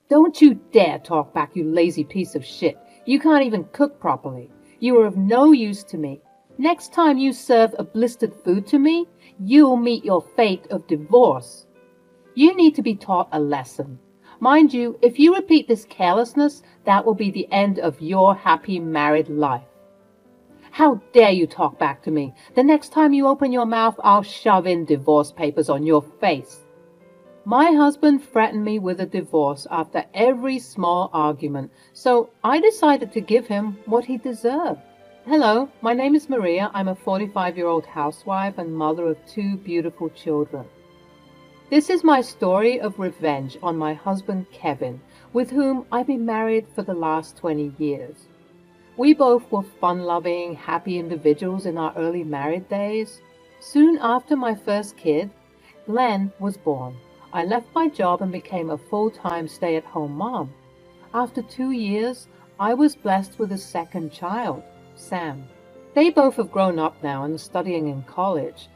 Don't you dare talk back, you lazy piece of shit. You can't even cook properly. You are of no use to me. Next time you serve a blistered food to me, you'll meet your fate of divorce. You need to be taught a lesson. Mind you, if you repeat this carelessness, that will be the end of your happy married life. How dare you talk back to me? The next time you open your mouth, I'll shove in divorce papers on your face. My husband threatened me with a divorce after every small argument, so I decided to give him what he deserved. Hello, my name is Maria. I'm a 45-year-old housewife and mother of 2 beautiful children. This is my story of revenge on my husband Kevin, with whom I've been married for the last 20 years. We both were fun-loving, happy individuals in our early married days. Soon after my first kid, Glenn, was born. I left my job and became a full-time stay-at-home mom. After 2 years, I was blessed with a second child, Sam. They both have grown up now and are studying in college.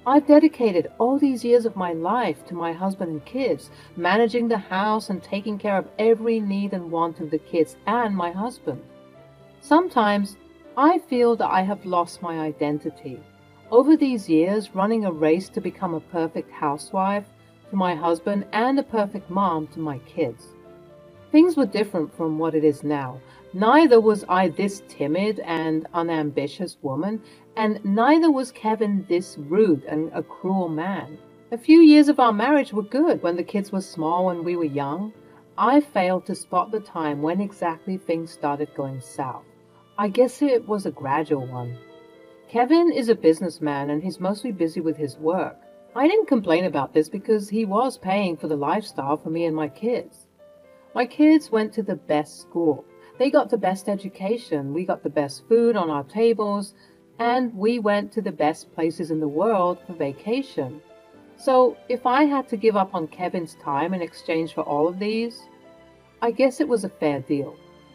I've dedicated all these years of my life to my husband and kids, managing the house and taking care of every need and want of the kids and my husband. Sometimes I feel that I have lost my identity. Over these years, running a race to become a perfect housewife to my husband and a perfect mom to my kids. Things were different from what it is now. Neither was I this timid and unambitious woman, and neither was Kevin this rude and a cruel man. A few years of our marriage were good when the kids were small and we were young. I failed to spot the time when exactly things started going south. I guess it was a gradual one. Kevin is a businessman and he's mostly busy with his work. I didn't complain about this because he was paying for the lifestyle for me and my kids. My kids went to the best school. They got the best education. We got the best food on our tables. And we went to the best places in the world for vacation. So if I had to give up on Kevin's time in exchange for all of these, I guess it was a fair deal.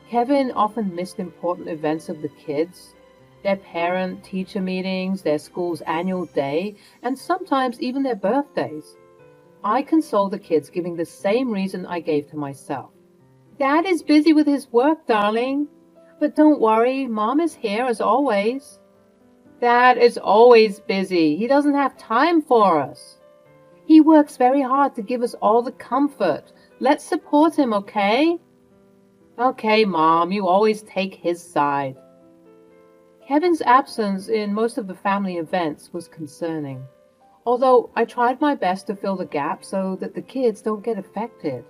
Kevin often missed important events of the kids, their parent-teacher meetings, their school's annual day, and sometimes even their birthdays. I console the kids, giving the same reason I gave to myself. Dad is busy with his work, darling. But don't worry, Mom is here as always. Dad is always busy. He doesn't have time for us. He works very hard to give us all the comfort. Let's support him, okay? Okay, Mom, you always take his side. Kevin's absence in most of the family events was concerning, although I tried my best to fill the gap so that the kids don't get affected.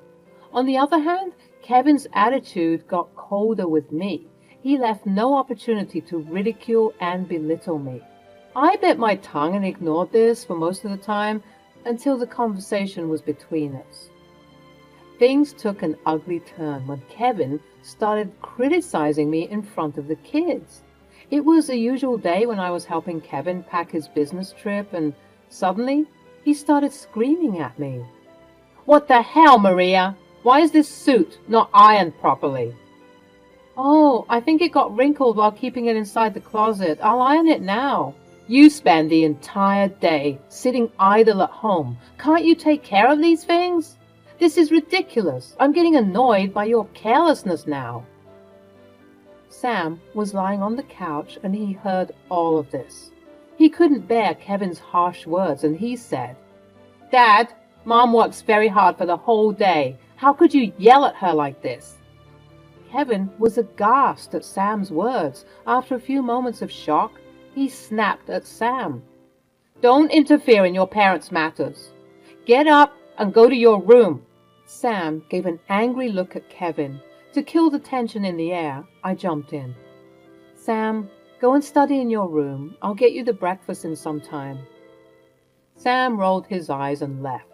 On the other hand, Kevin's attitude got colder with me. He left no opportunity to ridicule and belittle me. I bit my tongue and ignored this for most of the time until the conversation was between us. Things took an ugly turn when Kevin started criticizing me in front of the kids. It was a usual day when I was helping Kevin pack his business trip, and suddenly he started screaming at me. What the hell, Maria? Why is this suit not ironed properly? Oh, I think it got wrinkled while keeping it inside the closet. I'll iron it now. You spend the entire day sitting idle at home. Can't you take care of these things? This is ridiculous. I'm getting annoyed by your carelessness now. Sam was lying on the couch and he heard all of this. He couldn't bear Kevin's harsh words and he said, Dad, Mom works very hard for the whole day. How could you yell at her like this? Kevin was aghast at Sam's words. After a few moments of shock, he snapped at Sam. Don't interfere in your parents' matters. Get up and go to your room. Sam gave an angry look at Kevin. To kill the tension in the air, I jumped in. Sam, go and study in your room. I'll get you the breakfast in some time. Sam rolled his eyes and left.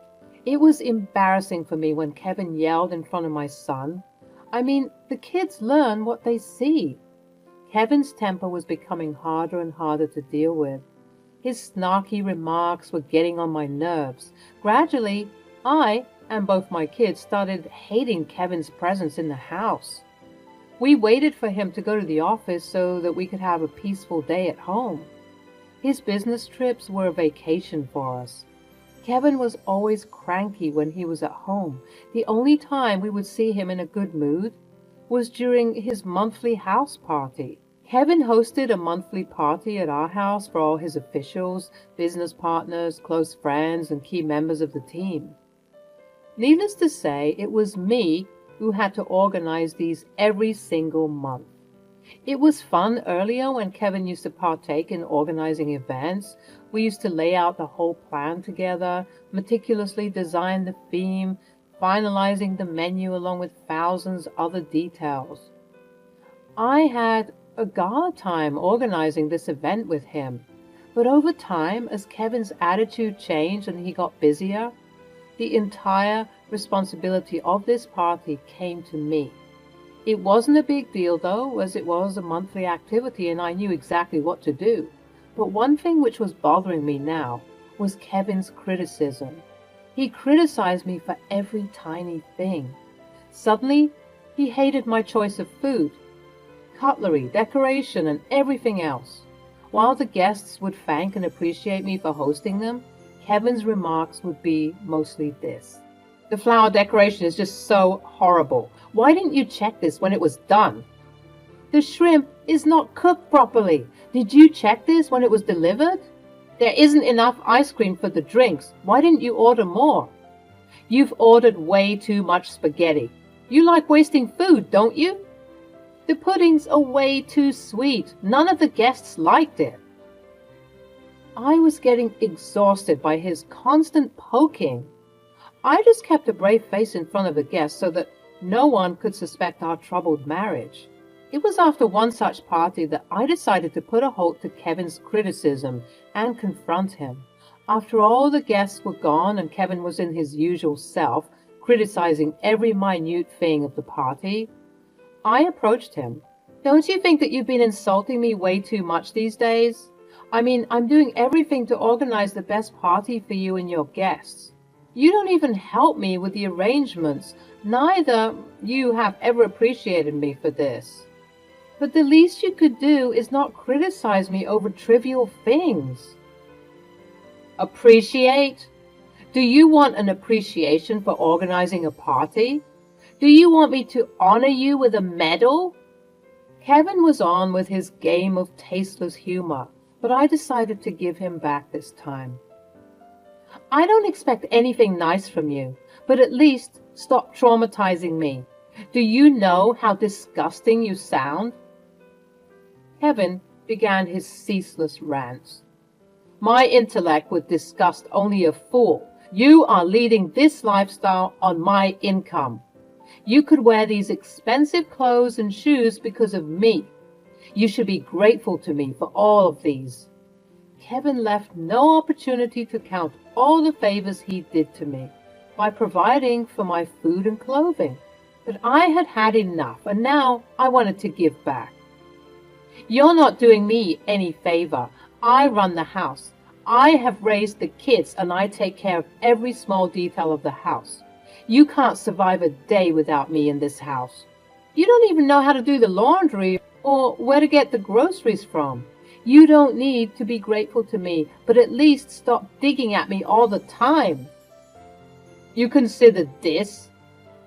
It was embarrassing for me when Kevin yelled in front of my son. I mean, the kids learn what they see. Kevin's temper was becoming harder and harder to deal with. His snarky remarks were getting on my nerves. Gradually, I and both my kids started hating Kevin's presence in the house. We waited for him to go to the office so that we could have a peaceful day at home. His business trips were a vacation for us. Kevin was always cranky when he was at home. The only time we would see him in a good mood was during his monthly house party. Kevin hosted a monthly party at our house for all his officials, business partners, close friends, and key members of the team. Needless to say, it was me who had to organize these every single month. It was fun earlier when Kevin used to partake in organizing events. We used to lay out the whole plan together, meticulously design the theme, finalizing the menu along with thousands other details. I had a gala time organizing this event with him, but over time, as Kevin's attitude changed and he got busier, the entire responsibility of this party came to me. It wasn't a big deal though, as it was a monthly activity and I knew exactly what to do. But one thing which was bothering me now was Kevin's criticism. He criticized me for every tiny thing. Suddenly, he hated my choice of food, cutlery, decoration, and everything else. While the guests would thank and appreciate me for hosting them, Kevin's remarks would be mostly this: "The flower decoration is just so horrible. Why didn't you check this when it was done? The shrimp is not cooked properly. Did you check this when it was delivered? There isn't enough ice cream for the drinks. Why didn't you order more? You've ordered way too much spaghetti. You like wasting food, don't you? The puddings are way too sweet. None of the guests liked it." I was getting exhausted by his constant poking. I just kept a brave face in front of the guests so that no one could suspect our troubled marriage. It was after one such party that I decided to put a halt to Kevin's criticism and confront him. After all the guests were gone and Kevin was in his usual self, criticizing every minute thing of the party, I approached him. "Don't you think that you've been insulting me way too much these days? I mean, I'm doing everything to organize the best party for you and your guests. You don't even help me with the arrangements. Neither you have ever appreciated me for this. But the least you could do is not criticize me over trivial things." Appreciate? Do you want an appreciation for organizing a party? Do you want me to honor you with a medal? Kevin was on with his game of tasteless humor, but I decided to give him back this time. "I don't expect anything nice from you, but at least stop traumatizing me. Do you know how disgusting you sound?" Kevin began his ceaseless rants. "My intellect would disgust only a fool. You are leading this lifestyle on my income. You could wear these expensive clothes and shoes because of me. You should be grateful to me for all of these." Kevin left no opportunity to count all the favors he did to me by providing for my food and clothing. But I had had enough, and now I wanted to give back. "You're not doing me any favor. I run the house. I have raised the kids, and I take care of every small detail of the house. You can't survive a day without me in this house. You don't even know how to do the laundry or where to get the groceries from. You don't need to be grateful to me, but at least stop digging at me all the time. You consider this,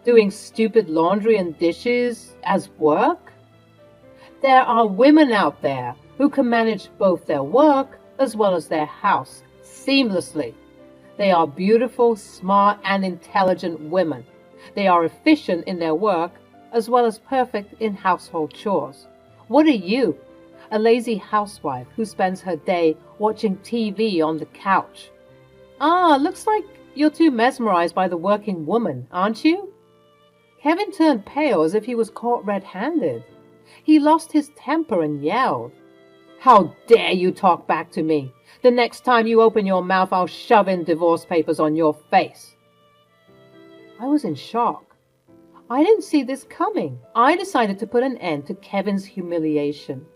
doing stupid laundry and dishes, as work? There are women out there who can manage both their work as well as their house seamlessly. They are beautiful, smart, and intelligent women. They are efficient in their work as well as perfect in household chores. What are you? A lazy housewife who spends her day watching TV on the couch. Looks like you're too mesmerized by the working woman, aren't you?" Kevin turned pale as if he was caught red-handed. He lost his temper and yelled, "How dare you talk back to me? The next time you open your mouth, I'll shove in divorce papers on your face." I was in shock. I didn't see this coming. I decided to put an end to Kevin's humiliation.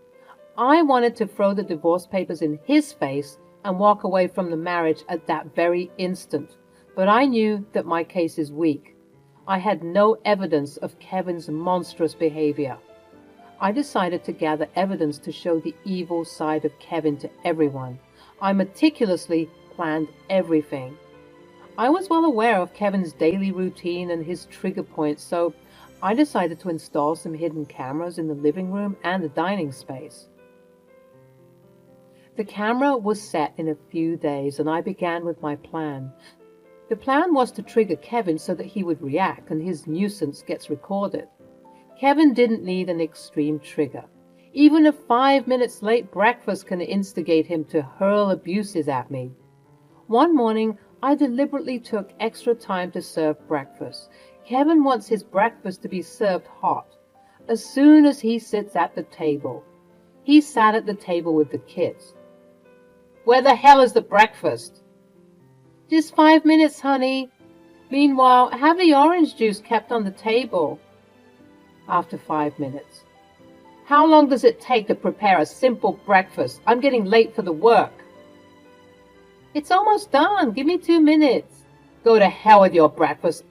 I wanted to throw the divorce papers in his face and walk away from the marriage at that very instant, but I knew that my case is weak. I had no evidence of Kevin's monstrous behavior. I decided to gather evidence to show the evil side of Kevin to everyone. I meticulously planned everything. I was well aware of Kevin's daily routine and his trigger points, so I decided to install some hidden cameras in the living room and the dining space. The camera was set in a few days, and I began with my plan. The plan was to trigger Kevin so that he would react and his nuisance gets recorded. Kevin didn't need an extreme trigger. Even a 5 minutes late breakfast can instigate him to hurl abuses at me. One morning, I deliberately took extra time to serve breakfast. Kevin wants his breakfast to be served hot, as soon as he sits at the table. He sat at the table with the kids. "Where the hell is the breakfast?" "Just 5 minutes, honey. Meanwhile, have the orange juice kept on the table." After 5 minutes. "How long does it take to prepare a simple breakfast? I'm getting late for the work." "It's almost done. Give me 2 minutes." "Go to hell with your breakfast.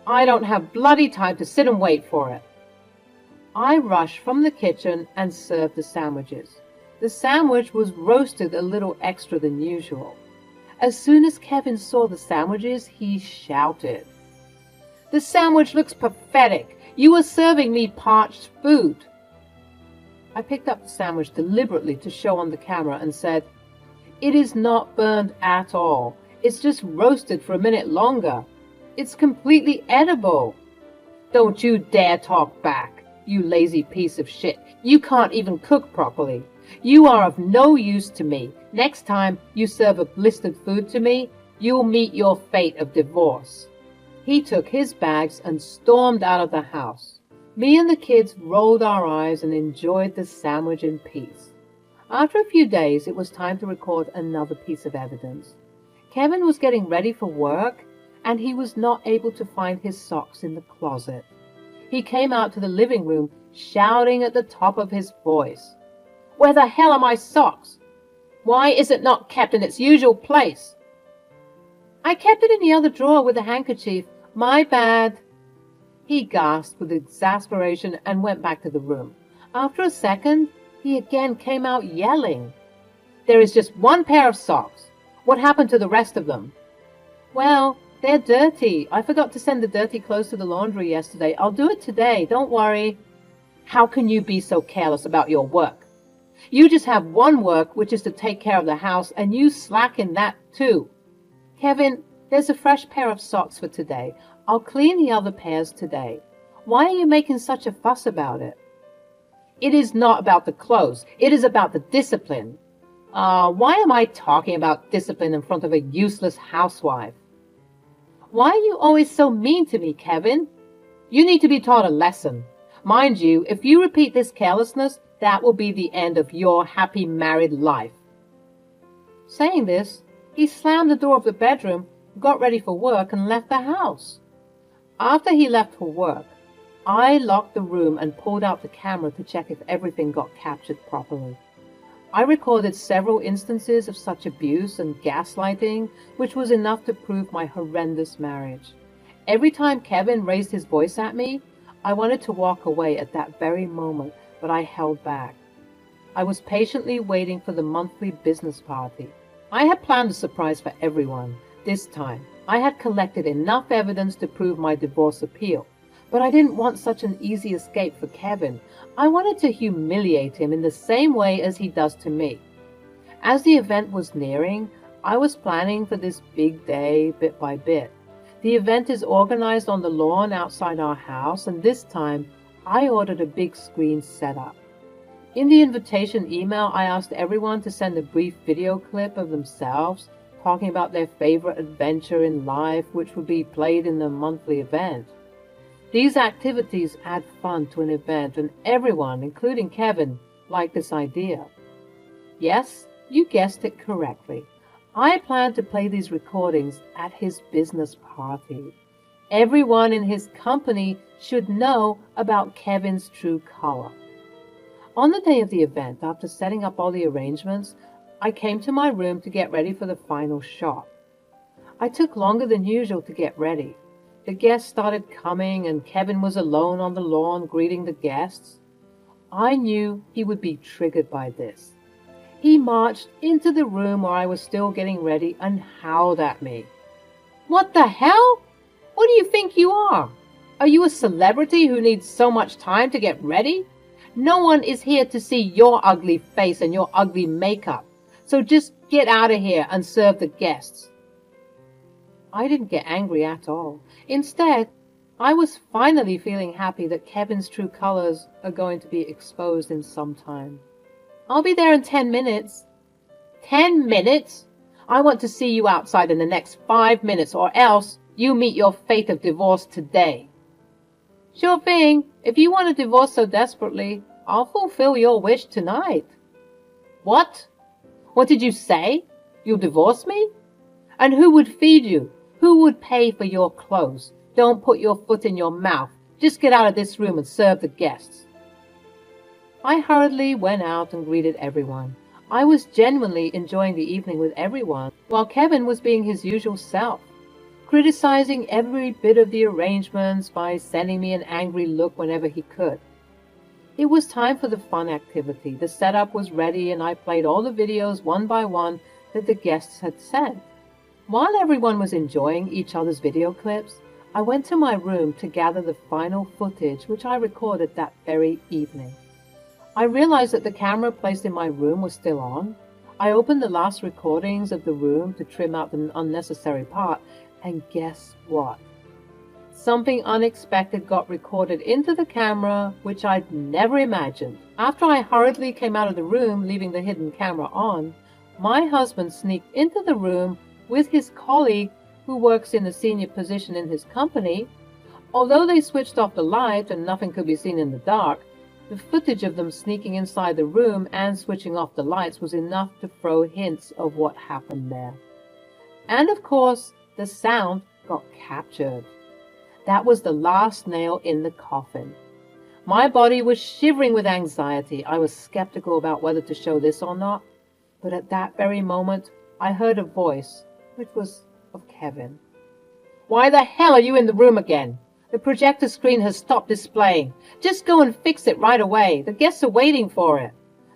I don't have bloody time to sit and wait for it." I rushed from the kitchen and served the sandwiches. The sandwich was roasted a little extra than usual. As soon as Kevin saw the sandwiches, he shouted, "The sandwich looks pathetic. You are serving me parched food." I picked up the sandwich deliberately to show on the camera and said, "It is not burned at all. It's just roasted for a minute longer. It's completely edible." "Don't you dare talk back, you lazy piece of shit. You can't even cook properly. You are of no use to me. Next time you serve a blistered food to me, you'll meet your fate of divorce." He took his bags and stormed out of the house. Me and the kids rolled our eyes and enjoyed the sandwich in peace. After a few days, it was time to record another piece of evidence. Kevin was getting ready for work, and he was not able to find his socks in the closet. He came out to the living room, shouting at the top of his voice, "Where the hell are my socks? Why is it not kept in its usual place?" "I kept it in the other drawer with the handkerchief. My bad." He gasped with exasperation and went back to the room. After a second, he again came out yelling, "There is just one pair of socks. What happened to the rest of them?" "Well, they're dirty. I forgot to send the dirty clothes to the laundry yesterday. I'll do it today. Don't worry." "How can you be so careless about your work? You just have one work, which is to take care of the house, and you slack in that too." "Kevin, there's a fresh pair of socks for today. I'll clean the other pairs today. Why are you making such a fuss about it?" "It is not about the clothes. It is about the discipline." Why am I talking about discipline in front of a useless housewife?" "Why are you always so mean to me, Kevin?" "You need to be taught a lesson. Mind you, if you repeat this carelessness, that will be the end of your happy married life." Saying this, he slammed the door of the bedroom, got ready for work, and left the house. After he left for work, I locked the room and pulled out the camera to check if everything got captured properly. I recorded several instances of such abuse and gaslighting, which was enough to prove my horrendous marriage. Every time Kevin raised his voice at me, I wanted to walk away at that very moment, but I held back. I was patiently waiting for the monthly business party. I had planned a surprise for everyone. This time, I had collected enough evidence to prove my divorce appeal. But I didn't want such an easy escape for Kevin. I wanted to humiliate him in the same way as he does to me. As the event was nearing, I was planning for this big day bit by bit. The event is organized on the lawn outside our house, and this time I ordered a big screen setup. In the invitation email, I asked everyone to send a brief video clip of themselves talking about their favorite adventure in life, which would be played in the monthly event. These activities add fun to an event, and everyone, including Kevin, liked this idea. Yes, you guessed it correctly. I plan to play these recordings at his business party. Everyone in his company should know about Kevin's true color. On the day of the event, after setting up all the arrangements, I came to my room to get ready for the final shot. I took longer than usual to get ready. The guests started coming, and Kevin was alone on the lawn greeting the guests. I knew he would be triggered by this. He marched into the room where I was still getting ready and howled at me. What the hell? What do you think you are? Are you a celebrity who needs so much time to get ready? No one is here to see your ugly face and your ugly makeup. So just get out of here and serve the guests. I didn't get angry at all. Instead, I was finally feeling happy that Kevin's true colors are going to be exposed in some time. I'll be there in 10 minutes. 10 minutes? I want to see you outside in the next 5 minutes, or else you meet your fate of divorce today. Sure thing. If you want a divorce so desperately, I'll fulfill your wish tonight. What? What did you say? You'll divorce me? And who would feed you? Who would pay for your clothes? Don't put your foot in your mouth. Just get out of this room and serve the guests. I hurriedly went out and greeted everyone. I was genuinely enjoying the evening with everyone, while Kevin was being his usual self, criticizing every bit of the arrangements by sending me an angry look whenever he could. It was time for the fun activity. The setup was ready and I played all the videos one by one that the guests had sent. While everyone was enjoying each other's video clips, I went to my room to gather the final footage which I recorded that very evening. I realized that the camera placed in my room was still on. I opened the last recordings of the room to trim out the unnecessary part, and guess what? Something unexpected got recorded into the camera, which I'd never imagined. After I hurriedly came out of the room, leaving the hidden camera on, my husband sneaked into the room with his colleague who works in a senior position in his company. Although they switched off the light and nothing could be seen in the dark, the footage of them sneaking inside the room and switching off the lights was enough to throw hints of what happened there. And of course, the sound got captured. That was the last nail in the coffin. My body was shivering with anxiety. I was skeptical about whether to show this or not, but at that very moment, I heard a voice, which was of Kevin. Why the hell are you in the room again? The projector screen has stopped displaying. Just go and fix it right away. The guests are waiting for it.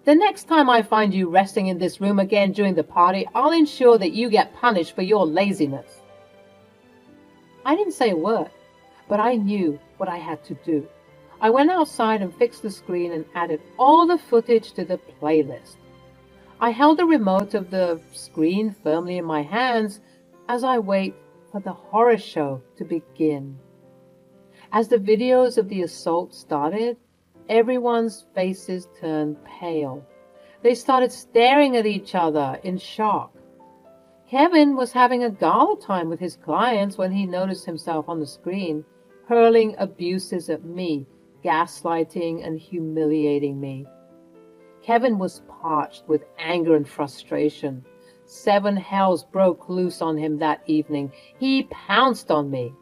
The next time I find you resting in this room again during the party, I'll ensure that you get punished for your laziness. I didn't say a word, but I knew what I had to do. I went outside and fixed the screen and added all the footage to the playlist. I held the remote of the screen firmly in my hands as I wait for the horror show to begin. As the videos of the assault started, everyone's faces turned pale. They started staring at each other in shock. Kevin was having a gala time with his clients when he noticed himself on the screen, hurling abuses at me, gaslighting and humiliating me. Kevin was parched with anger and frustration. 7 hells broke loose on him that evening. He pounced on me.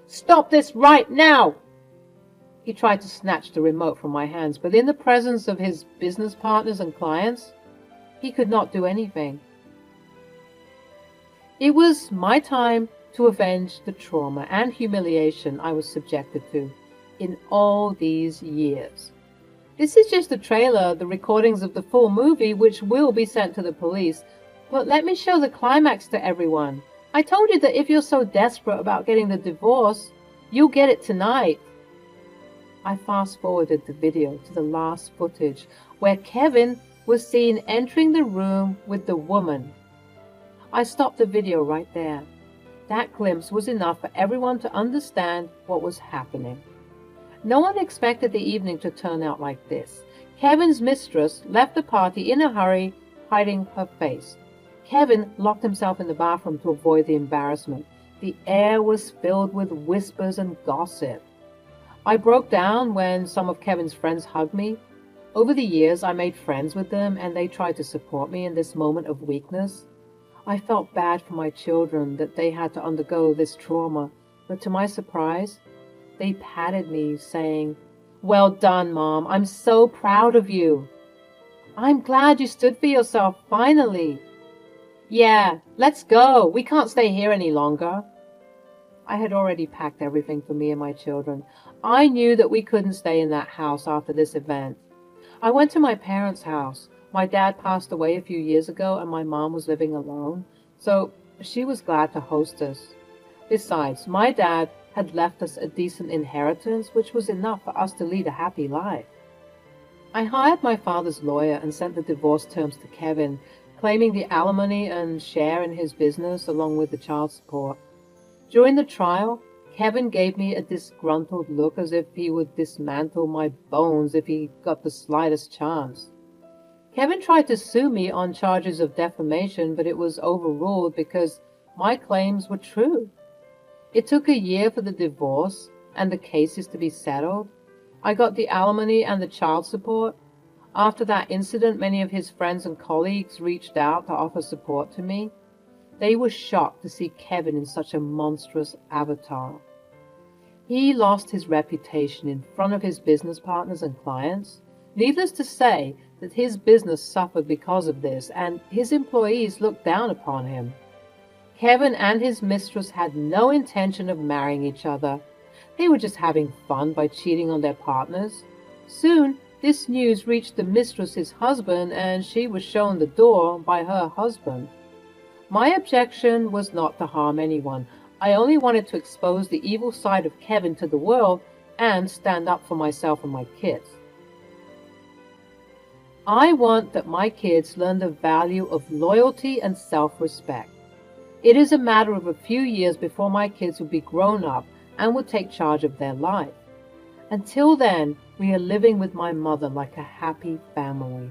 Stop this right now! He tried to snatch the remote from my hands, but in the presence of his business partners and clients, he could not do anything. It was my time to avenge the trauma and humiliation I was subjected to in all these years. This is just a trailer, the recordings of the full movie, which will be sent to the police. But let me show the climax to everyone. I told you that if you're so desperate about getting the divorce, you'll get it tonight. I fast-forwarded the video to the last footage, where Kevin was seen entering the room with the woman. I stopped the video right there. That glimpse was enough for everyone to understand what was happening. No one expected the evening to turn out like this. Kevin's mistress left the party in a hurry, hiding her face. Kevin locked himself in the bathroom to avoid the embarrassment. The air was filled with whispers and gossip. I broke down when some of Kevin's friends hugged me. Over the years, I made friends with them, and they tried to support me in this moment of weakness. I felt bad for my children that they had to undergo this trauma, but to my surprise, they patted me, saying, "Well done, Mom. I'm so proud of you. I'm glad you stood for yourself, finally. Yeah, let's go. We can't stay here any longer." I had already packed everything for me and my children. I knew that we couldn't stay in that house after this event. I went to my parents' house. My dad passed away a few years ago and my mom was living alone, so she was glad to host us. Besides, my dad had left us a decent inheritance, which was enough for us to lead a happy life. I hired my father's lawyer and sent the divorce terms to Kevin, claiming the alimony and share in his business along with the child support. During the trial, Kevin gave me a disgruntled look as if he would dismantle my bones if he got the slightest chance. Kevin tried to sue me on charges of defamation, but it was overruled because my claims were true. It took a year for the divorce and the cases to be settled. I got the alimony and the child support. After that incident, many of his friends and colleagues reached out to offer support to me. They were shocked to see Kevin in such a monstrous avatar. He lost his reputation in front of his business partners and clients. Needless to say that his business suffered because of this, and his employees looked down upon him. Kevin and his mistress had no intention of marrying each other. They were just having fun by cheating on their partners. Soon, this news reached the mistress's husband, and she was shown the door by her husband. My objection was not to harm anyone. I only wanted to expose the evil side of Kevin to the world and stand up for myself and my kids. I want that my kids learn the value of loyalty and self-respect. It is a matter of a few years before my kids will be grown up and will take charge of their life. Until then, we are living with my mother like a happy family.